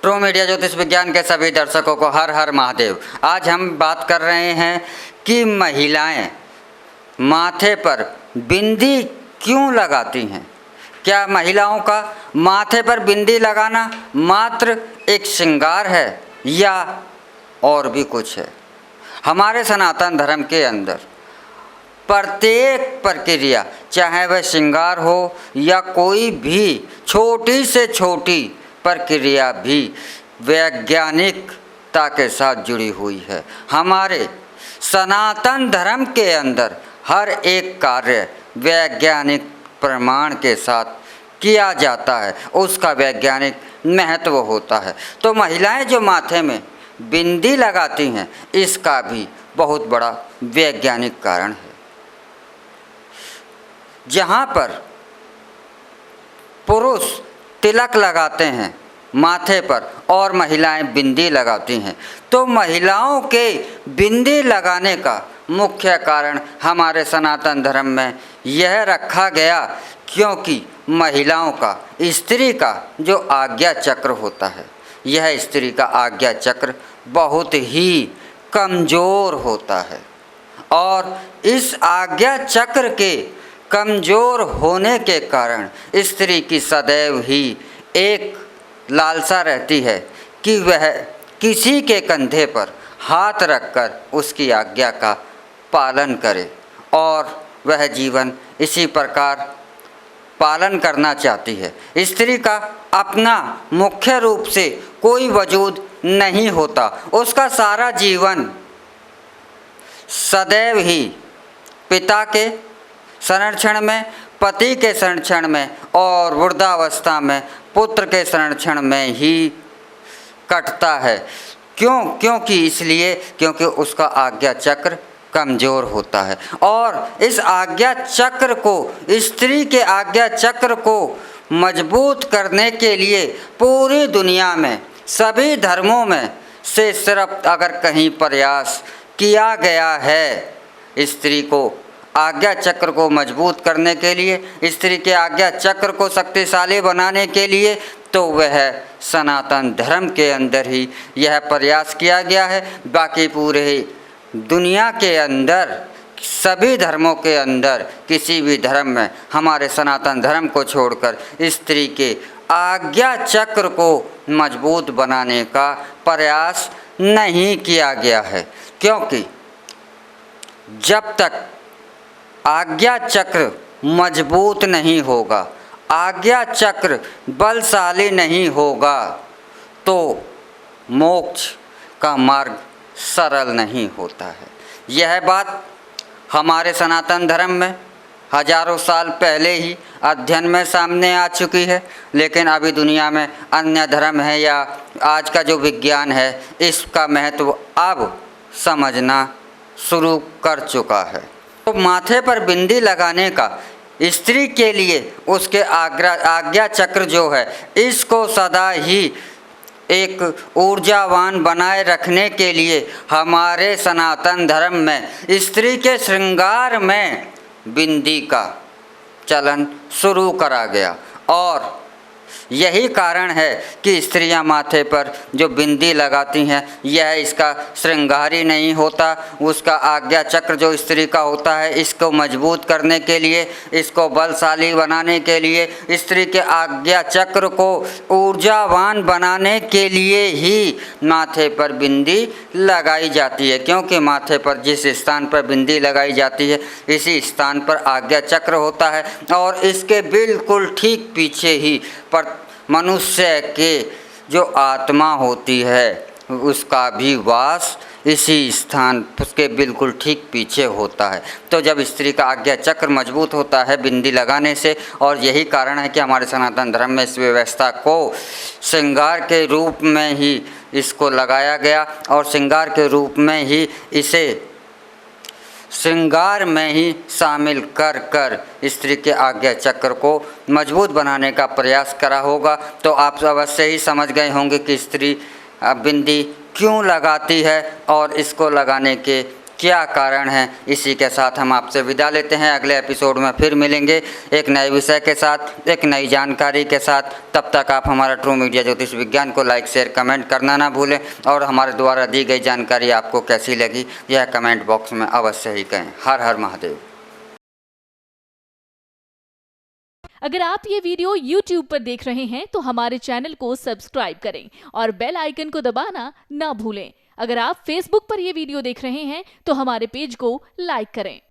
True media ज्योतिष विज्ञान के सभी दर्शकों को हर हर महादेव। आज हम बात कर रहे हैं कि महिलाएं माथे पर बिंदी क्यों लगाती हैं। क्या महिलाओं का माथे पर बिंदी लगाना मात्र एक श्रृंगार है या और भी कुछ है। हमारे सनातन धर्म के अंदर प्रत्येक प्रक्रिया, चाहे वह श्रृंगार हो या कोई भी छोटी से छोटी प्रक्रिया भी वैज्ञानिकता के साथ जुड़ी हुई है। हमारे सनातन धर्म के अंदर हर एक कार्य वैज्ञानिक प्रमाण के साथ किया जाता है, उसका वैज्ञानिक महत्व होता है। तो महिलाएं जो माथे में बिंदी लगाती हैं, इसका भी बहुत बड़ा वैज्ञानिक कारण है। जहाँ पर पुरुष तिलक लगाते हैं माथे पर और महिलाएं बिंदी लगाती हैं, तो महिलाओं के बिंदी लगाने का मुख्य कारण हमारे सनातन धर्म में यह रखा गया, क्योंकि महिलाओं का, स्त्री का जो आज्ञा चक्र होता है, यह स्त्री का आज्ञा चक्र बहुत ही कमज़ोर होता है और इस आज्ञा चक्र के कमज़ोर होने के कारण स्त्री की सदैव ही एक लालसा रहती है कि वह किसी के कंधे पर हाथ रखकर उसकी आज्ञा का पालन करे और वह जीवन इसी प्रकार पालन करना चाहती है। स्त्री का अपना मुख्य रूप से कोई वजूद नहीं होता, उसका सारा जीवन सदैव ही पिता के संरक्षण में, पति के संरक्षण में और वृद्धावस्था में पुत्र के संरक्षण में ही कटता है। क्योंकि इसलिए क्योंकि उसका आज्ञा चक्र कमज़ोर होता है और इस आज्ञा चक्र को, स्त्री के आज्ञा चक्र को मजबूत करने के लिए पूरी दुनिया में सभी धर्मों में से सिर्फ अगर कहीं प्रयास किया गया है स्त्री को आज्ञा चक्र को मजबूत करने के लिए, स्त्री के आज्ञा चक्र को शक्तिशाली बनाने के लिए, तो वह सनातन धर्म के अंदर ही यह प्रयास किया गया है। बाकी पूरे दुनिया के अंदर सभी धर्मों के अंदर किसी भी धर्म में हमारे सनातन धर्म को छोड़कर स्त्री के आज्ञा चक्र को मजबूत बनाने का प्रयास नहीं किया गया है, क्योंकि जब तक आज्ञा चक्र मजबूत नहीं होगा, आज्ञा चक्र बलशाली नहीं होगा, तो मोक्ष का मार्ग सरल नहीं होता है। यह बात हमारे सनातन धर्म में हजारों साल पहले ही अध्ययन में सामने आ चुकी है, लेकिन अभी दुनिया में अन्य धर्म है या आज का जो विज्ञान है, इसका महत्व अब समझना शुरू कर चुका है। तो माथे पर बिंदी लगाने का स्त्री के लिए उसके आज्ञा चक्र जो है, इसको सदा ही एक ऊर्जावान बनाए रखने के लिए हमारे सनातन धर्म में स्त्री के श्रृंगार में बिंदी का चलन शुरू करा गया और यही कारण है कि स्त्रियां माथे पर जो बिंदी लगाती हैं, यह इसका श्रृंगार ही नहीं होता, उसका आज्ञा चक्र जो स्त्री का होता है, इसको मजबूत करने के लिए, इसको बलशाली बनाने के लिए, स्त्री के आज्ञा चक्र को ऊर्जावान बनाने के लिए ही माथे पर बिंदी लगाई जाती है। क्योंकि माथे पर जिस स्थान पर बिंदी लगाई जाती है, इसी स्थान पर आज्ञा चक्र होता है और इसके बिल्कुल ठीक पीछे ही पर मनुष्य के जो आत्मा होती है, उसका भी वास इसी स्थान, उसके बिल्कुल ठीक पीछे होता है। तो जब स्त्री का आज्ञा चक्र मजबूत होता है बिंदी लगाने से, और यही कारण है कि हमारे सनातन धर्म में इस व्यवस्था को श्रृंगार के रूप में ही इसको लगाया गया और श्रृंगार के रूप में ही इसे श्रृंगार में ही शामिल कर कर स्त्री के आज्ञा चक्र को मजबूत बनाने का प्रयास करा होगा। तो आप अवश्य ही समझ गए होंगे कि स्त्री बिंदी क्यों लगाती है और इसको लगाने के क्या कारण है। इसी के साथ हम आपसे विदा लेते हैं। अगले एपिसोड में फिर मिलेंगे एक नए विषय के साथ, एक नई जानकारी के साथ। तब तक आप हमारा ट्रू मीडिया ज्योतिष विज्ञान को लाइक शेयर कमेंट करना ना भूलें और हमारे द्वारा दी गई जानकारी आपको कैसी लगी यह कमेंट बॉक्स में अवश्य ही कहें। हर हर महादेव। अगर आप ये वीडियो YouTube पर देख रहे हैं तो हमारे चैनल को सब्सक्राइब करें और बेल आइकन को दबाना ना भूलें। अगर आप Facebook पर ये वीडियो देख रहे हैं तो हमारे पेज को लाइक करें।